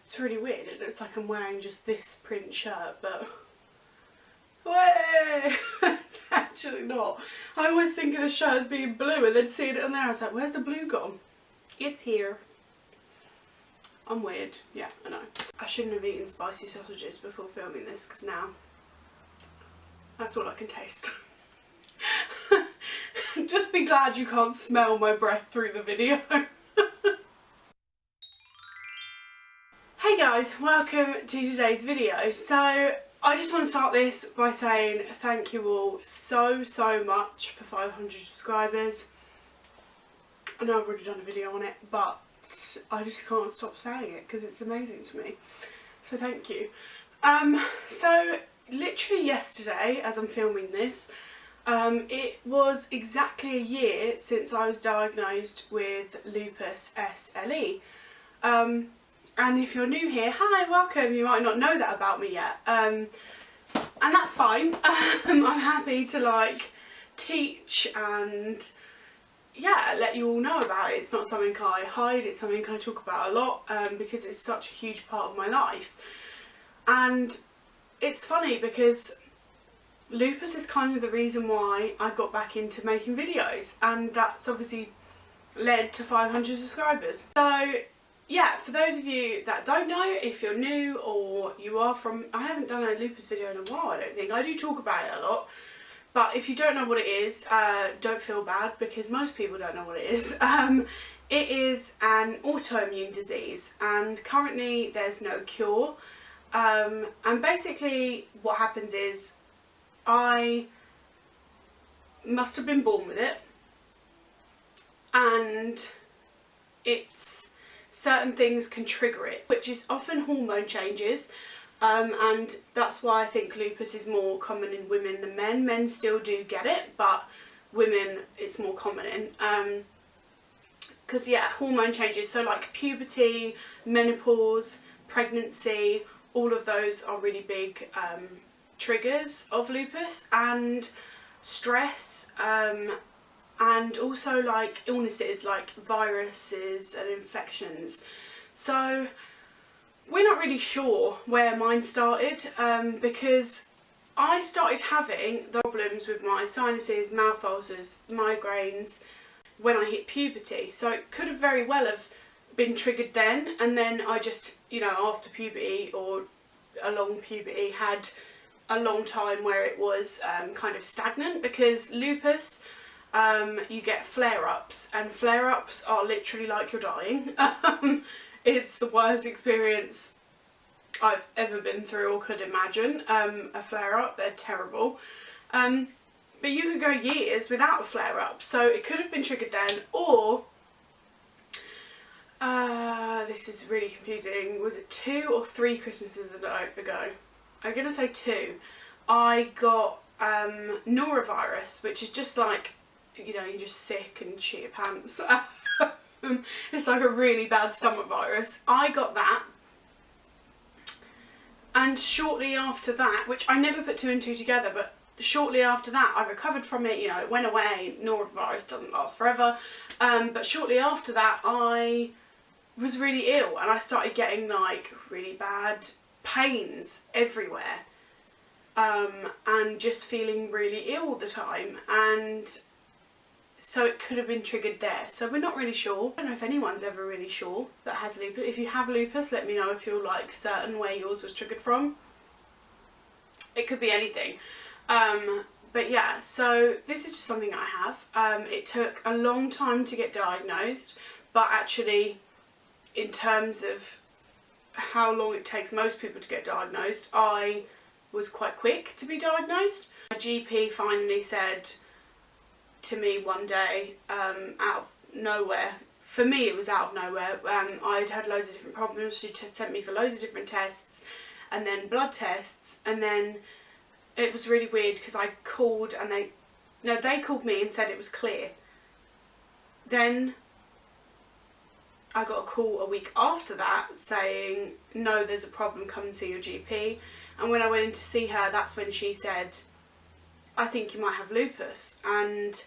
It's really weird. It looks like I'm wearing just this print shirt, but way it's actually not. I always think of the shirt as being blue and then seeing it on there I was like, where's the blue gone? It's here. I'm weird. Yeah, I know. I shouldn't have eaten spicy sausages before filming this because now that's all I can taste. Just be glad you can't smell my breath through the video. Hey guys, welcome to today's video. So I just want to start this by saying thank you all so much for 500 subscribers. I know I've already done a video on it, but I just can't stop saying it because it's amazing to me. So thank you. So literally yesterday, as I'm filming this, it was exactly a year since I was diagnosed with Lupus SLE. And if you're new here, hi, welcome. You might not know that about me yet, and that's fine. I'm happy to like teach and yeah, let you all know about it. It's not something I hide, it's something I talk about a lot because it's such a huge part of my life. And it's funny because lupus is kind of the reason why I got back into making videos, and that's obviously led to 500 subscribers. So yeah, for those of you that don't know, if you're new or you are from, I haven't done a lupus video in a while, I don't think. I do talk about it a lot, but if you don't know what it is, don't feel bad because most people don't know what it is. It is an autoimmune disease and currently there's no cure. And basically what happens is I must have been born with it, and it's certain things can trigger it, which is often hormone changes, and that's why I think lupus is more common in women than men. Men still do get it, but women it's more common in, because yeah, hormone changes, so like puberty, menopause, pregnancy, all of those are really big triggers of lupus, and stress, and also like illnesses like viruses and infections. So we're not really sure where mine started, because I started having the problems with my sinuses, mouth ulcers, migraines when I hit puberty. So it could have very well have been triggered then, and then I just, you know, after puberty or along puberty had a long time where it was kind of stagnant, because lupus, you get flare-ups, and flare-ups are literally like you're dying. It's the worst experience I've ever been through or could imagine. A flare-up, they're terrible. But you could go years without a flare-up, so it could have been triggered then, or this is really confusing, was it 2 or 3 Christmases ago? I'm gonna say 2. I got norovirus, which is just like, you know, you're just sick and shit your pants. It's like a really bad stomach virus. I got that, and shortly after that, which I never put 2 and 2 together, but shortly after that I recovered from it. You know, it went away. Norovirus doesn't last forever, but shortly after that I was really ill, and I started getting like really bad pains everywhere, and just feeling really ill all the time, and so it could have been triggered there. So we're not really sure. I don't know if anyone's ever really sure that has lupus. If you have lupus, let me know if you're like certain where yours was triggered from. It could be anything. But yeah, so this is just something I have. It took a long time to get diagnosed, but actually in terms of how long it takes most people to get diagnosed, I was quite quick to be diagnosed. My GP finally said to me one day, out of nowhere, for me it was out of nowhere, I'd had loads of different problems. She sent me for loads of different tests and then blood tests, and then it was really weird because I called and they called me and said it was clear. Then I got a call a week after that saying, no, there's a problem, come and see your GP. And when I went in to see her, that's when she said, I think you might have lupus. And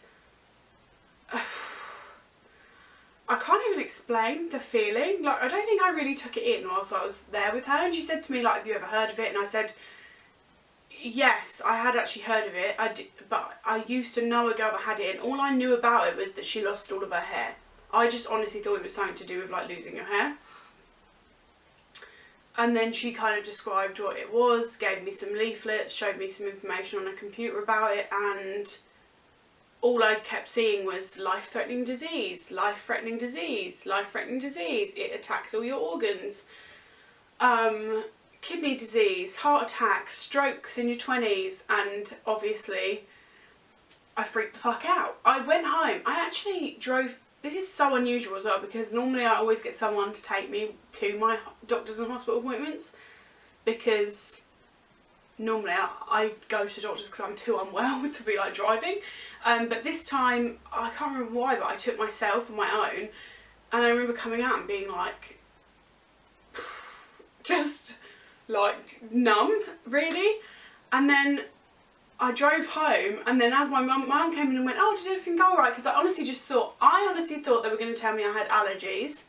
I can't even explain the feeling. Like, I don't think I really took it in whilst I was there with her. And she said to me, like, have you ever heard of it? And I said, yes, I had actually heard of it. But I used to know a girl that had it, and all I knew about it was that she lost all of her hair. I just honestly thought it was something to do with, like, losing your hair. And then she kind of described what it was, gave me some leaflets, showed me some information on a computer about it, and all I kept seeing was life-threatening disease, life-threatening disease, life-threatening disease. It attacks all your organs. Kidney disease, heart attacks, strokes in your 20s, and obviously I freaked the fuck out. I went home. I actually drove. This is so unusual as well, because normally I always get someone to take me to my doctors and hospital appointments, because normally I go to doctors because I'm too unwell to be like driving. But this time, I can't remember why, but I took myself on my own, and I remember coming out and being like, just like numb, really. And then I drove home, and then as my mum came in and went, oh, did everything go alright? Because I honestly thought they were going to tell me I had allergies.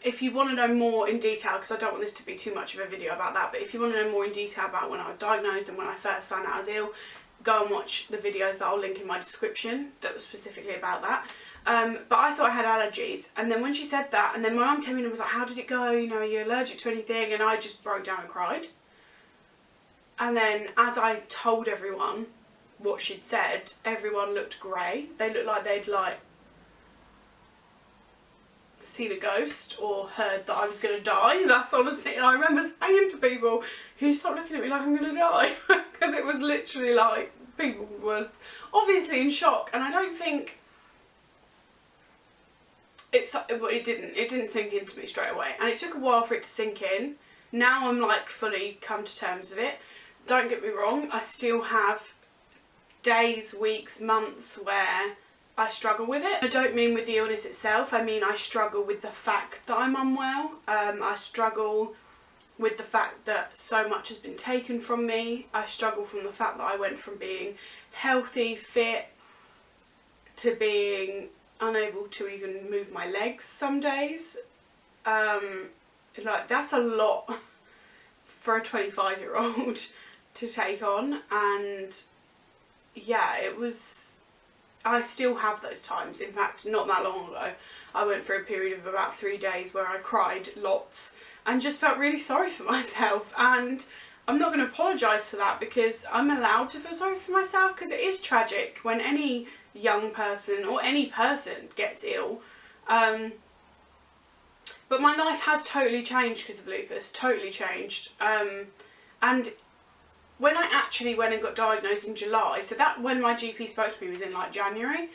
If you want to know more in detail, because I don't want this to be too much of a video about that, but if you want to know more in detail about when I was diagnosed and when I first found out I was ill, go and watch the videos that I'll link in my description that was specifically about that. But I thought I had allergies, and then when she said that, and then my mum came in and was like, how did it go, you know, are you allergic to anything? And I just broke down and cried. And then as I told everyone what she'd said, everyone looked grey. They looked like they'd like seen a ghost or heard that I was going to die. That's honestly, and I remember saying to people, can you stop looking at me like I'm going to die? Because it was literally like, people were obviously in shock. And I don't think it didn't sink into me straight away, and it took a while for it to sink in. Now I'm like fully come to terms with it. Don't get me wrong, I still have days, weeks, months where I struggle with it. I don't mean with the illness itself, I mean I struggle with the fact that I'm unwell. I struggle with the fact that so much has been taken from me. I struggle from the fact that I went from being healthy, fit, to being unable to even move my legs some days. Like, that's a lot for a 25-year-old to take on. And yeah, I still have those times. In fact, not that long ago, I went through a period of about 3 days where I cried lots and just felt really sorry for myself. And I'm not going to apologise for that, because I'm allowed to feel sorry for myself, because it is tragic when any young person or any person gets ill. But my life has totally changed because of lupus, totally changed. And when I actually went and got diagnosed in July, so that when my GP spoke to me was in like January,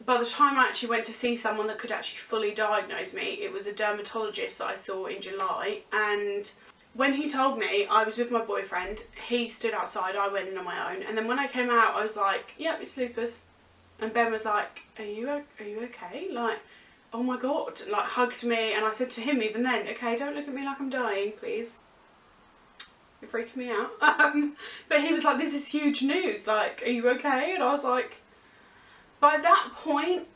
by the time I actually went to see someone that could actually fully diagnose me, it was a dermatologist that I saw in July. And when he told me, I was with my boyfriend, he stood outside, I went in on my own, and then when I came out I was like, yep, it's lupus. And Ben was like, are you okay? Like, oh my god, and like hugged me. And I said to him even then, okay, don't look at me like I'm dying, please. You're freaking me out. But he was like, this is huge news, like, are you okay? And I was like, by that point,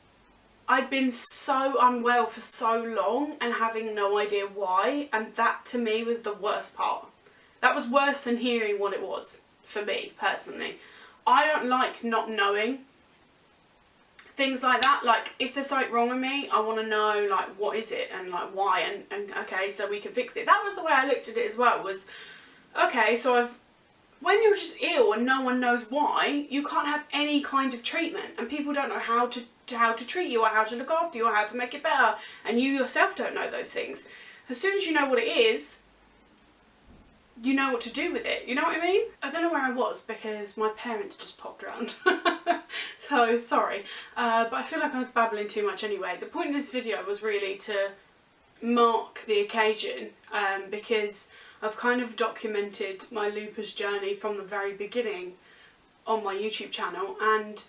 I'd been so unwell for so long and having no idea why, and that to me was the worst part. That was worse than hearing what it was, for me, personally. I don't like not knowing things like that. Like, if there's something wrong with me, I want to know, like, what is it, and like why, and okay, so we can fix it. That was the way I looked at it as well, was, okay, so when you're just ill and no one knows why, you can't have any kind of treatment, and people don't know how to treat you, or how to look after you, or how to make it better, and you yourself don't know those things. As soon as you know what it is, you know what to do with it, you know what I mean? I don't know where I was because my parents just popped around. So sorry, but I feel like I was babbling too much anyway. The point of this video was really to mark the occasion, because I've kind of documented my lupus journey from the very beginning on my YouTube channel, and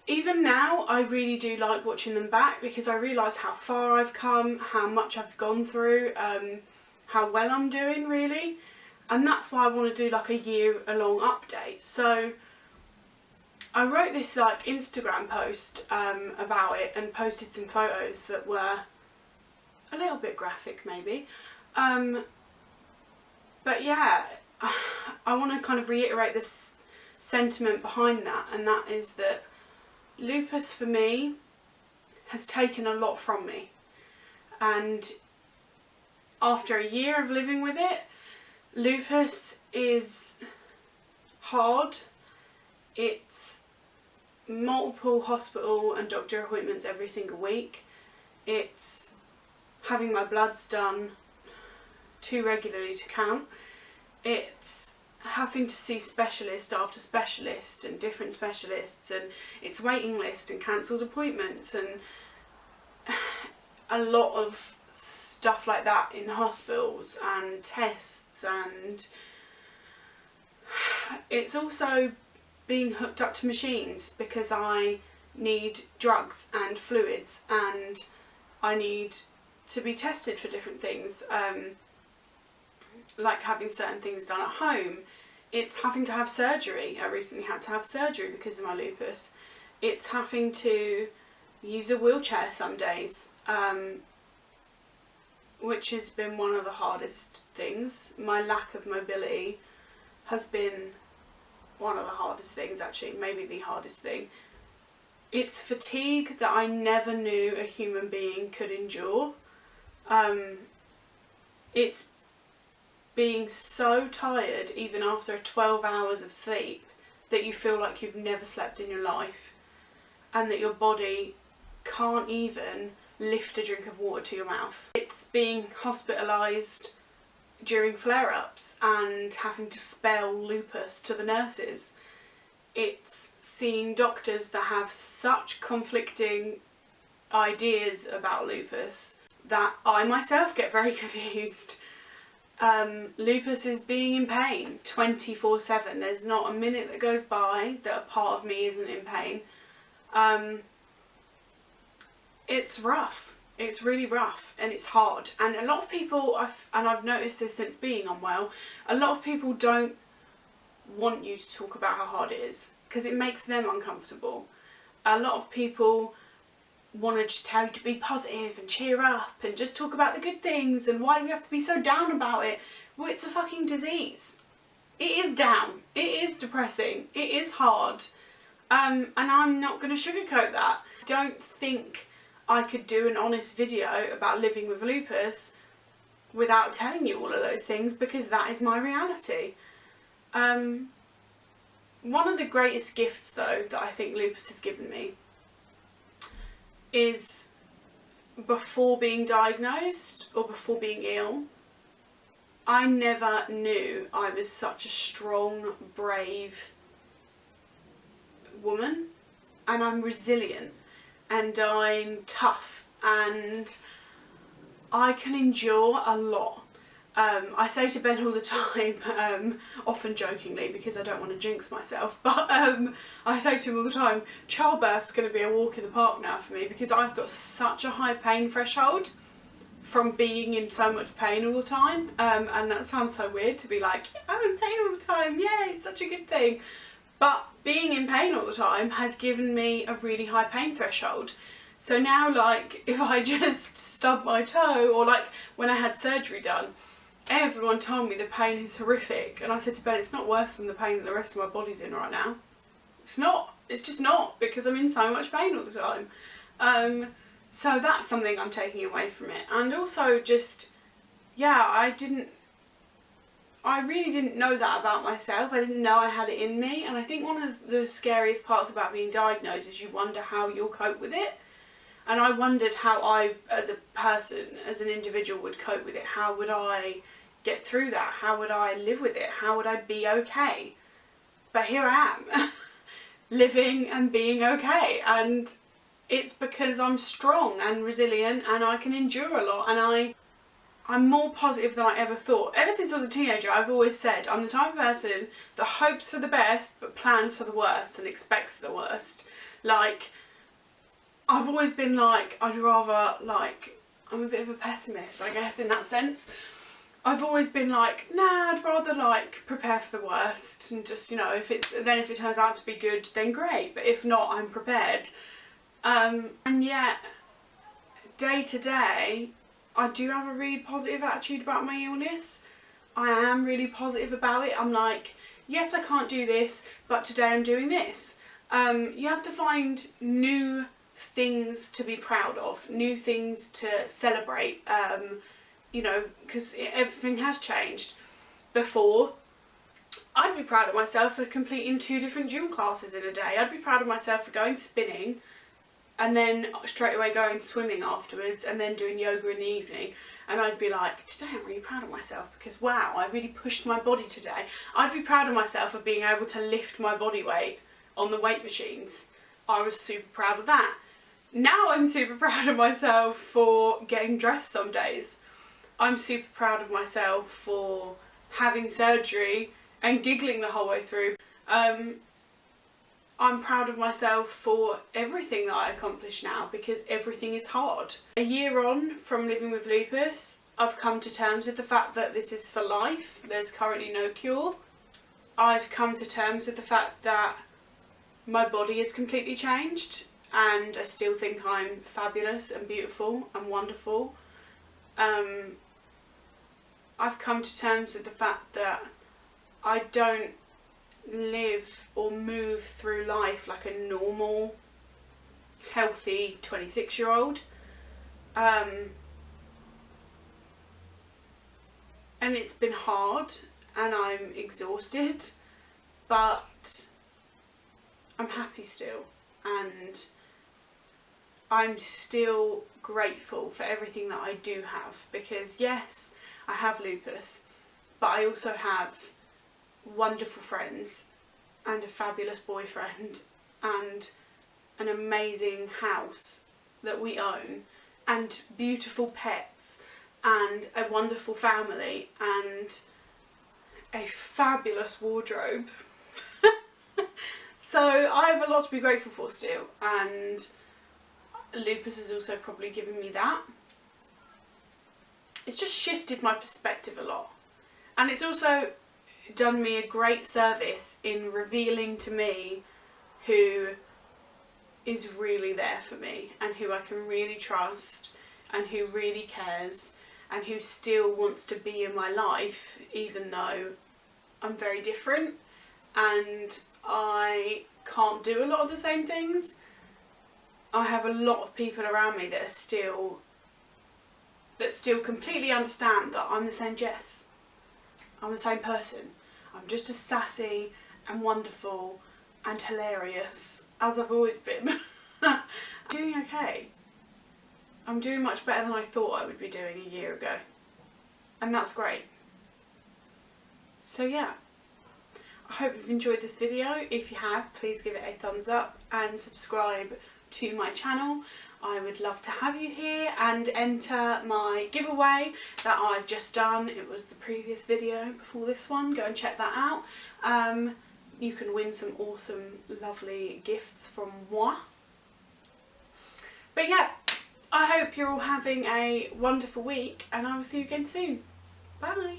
even now I really do like watching them back, because I realise how far I've come, how much I've gone through, how well I'm doing really. And that's why I want to do like a year-long update. So I wrote this like Instagram post about it and posted some photos that were a little bit graphic maybe. But yeah, I want to kind of reiterate this sentiment behind that, and that is that lupus for me has taken a lot from me. And after a year of living with it, lupus is hard. It's multiple hospital and doctor appointments every single week. It's having my bloods done too regularly to count. It's having to see specialist after specialist and different specialists, and it's waiting list and cancelled appointments and a lot of stuff like that in hospitals and tests, and it's also being hooked up to machines because I need drugs and fluids and I need to be tested for different things, like having certain things done at home. It's having to have surgery. I recently had to have surgery because of my lupus. It's having to use a wheelchair some days, which has been one of the hardest things. My lack of mobility has been one of the hardest things, actually, maybe the hardest thing. It's fatigue that I never knew a human being could endure. It's being so tired even after 12 hours of sleep that you feel like you've never slept in your life, and that your body can't even lift a drink of water to your mouth. It's being hospitalised during flare-ups and having to spell lupus to the nurses. It's seeing doctors that have such conflicting ideas about lupus that I myself get very confused. Lupus is being in pain 24/7. There's not a minute that goes by that a part of me isn't in pain. It's rough. It's really rough and it's hard. And a lot of people, I've noticed this since being unwell, a lot of people don't want you to talk about how hard it is because it makes them uncomfortable. A lot of people want to just tell you to be positive and cheer up and just talk about the good things, and why do we have to be so down about it? Well, it's a fucking disease. It is down. It is depressing. It is hard. And I'm not going to sugarcoat that. I don't think I could do an honest video about living with lupus without telling you all of those things, because that is my reality. One of the greatest gifts though that I think lupus has given me is, before being diagnosed or before being ill, I never knew I was such a strong, brave woman, and I'm resilient and I'm tough and I can endure a lot. I say to Ben all the time, often jokingly because I don't want to jinx myself, but I say to him all the time, childbirth's going to be a walk in the park now for me, because I've got such a high pain threshold from being in so much pain all the time, and that sounds so weird to be like, I'm in pain all the time, yay, it's such a good thing. But being in pain all the time has given me a really high pain threshold. So now, like, if I just stub my toe, or like when I had surgery done, everyone told me the pain is horrific, and I said to Ben, it's not worse than the pain that the rest of my body's in right now. It's not. It's just not, because I'm in so much pain all the time. So that's something I'm taking away from it. And also just, yeah, I really didn't know that about myself. I didn't know I had it in me. And I think one of the scariest parts about being diagnosed is you wonder how you'll cope with it. And I wondered how I, as a person, as an individual, would cope with it. How would I get through that? How would I live with it? How would I be okay? But here I am, living and being okay. And it's because I'm strong and resilient and I can endure a lot, and I'm more positive than I ever thought. Ever since I was a teenager, I've always said I'm the type of person that hopes for the best but plans for the worst and expects the worst. Like, I've always been like, I'd rather, like, I'm a bit of a pessimist, I guess, in that sense. I've always been like, nah, I'd rather like prepare for the worst and just, you know, if it turns out to be good, then great, but if not, I'm prepared. And yet, day to day, I do have a really positive attitude about my illness. I am really positive about it. I'm like, yes, I can't do this, but today I'm doing this. You have to find new things to be proud of, new things to celebrate, you know, because everything has changed. Before, I'd be proud of myself for completing 2 different gym classes in a day. I'd be proud of myself for going spinning and then straight away going swimming afterwards and then doing yoga in the evening. And I'd be like, today I'm really proud of myself because wow, I really pushed my body today. I'd be proud of myself for being able to lift my body weight on the weight machines. I was super proud of that. Now I'm super proud of myself for getting dressed some days. I'm super proud of myself for having surgery and giggling the whole way through. I'm proud of myself for everything that I accomplish now because everything is hard. A year on from living with lupus, I've come to terms with the fact that this is for life. There's currently no cure. I've come to terms with the fact that my body has completely changed and I still think I'm fabulous and beautiful and wonderful. I've come to terms with the fact that I don't live or move through life like a normal, healthy 26-year-old. And it's been hard and I'm exhausted, but I'm happy still and I'm still grateful for everything that I do have because yes, I have lupus, but I also have wonderful friends and a fabulous boyfriend and an amazing house that we own and beautiful pets and a wonderful family and a fabulous wardrobe. So I have a lot to be grateful for still, and lupus has also probably given me that. It's just shifted my perspective a lot, and it's also done me a great service in revealing to me who is really there for me and who I can really trust and who really cares and who still wants to be in my life even though I'm very different and I can't do a lot of the same things. I have a lot of people around me that still completely understand that I'm the same Jess. I'm the same person. I'm just as sassy and wonderful and hilarious as I've always been. I'm doing okay. I'm doing much better than I thought I would be doing a year ago. And that's great. So yeah. I hope you've enjoyed this video. If you have, please give it a thumbs up and subscribe to my channel. I would love to have you here and enter my giveaway that I've just done. It was the previous video before this one. Go and check that out. You can win some awesome, lovely gifts from moi. But yeah, I hope you're all having a wonderful week and I will see you again soon. Bye!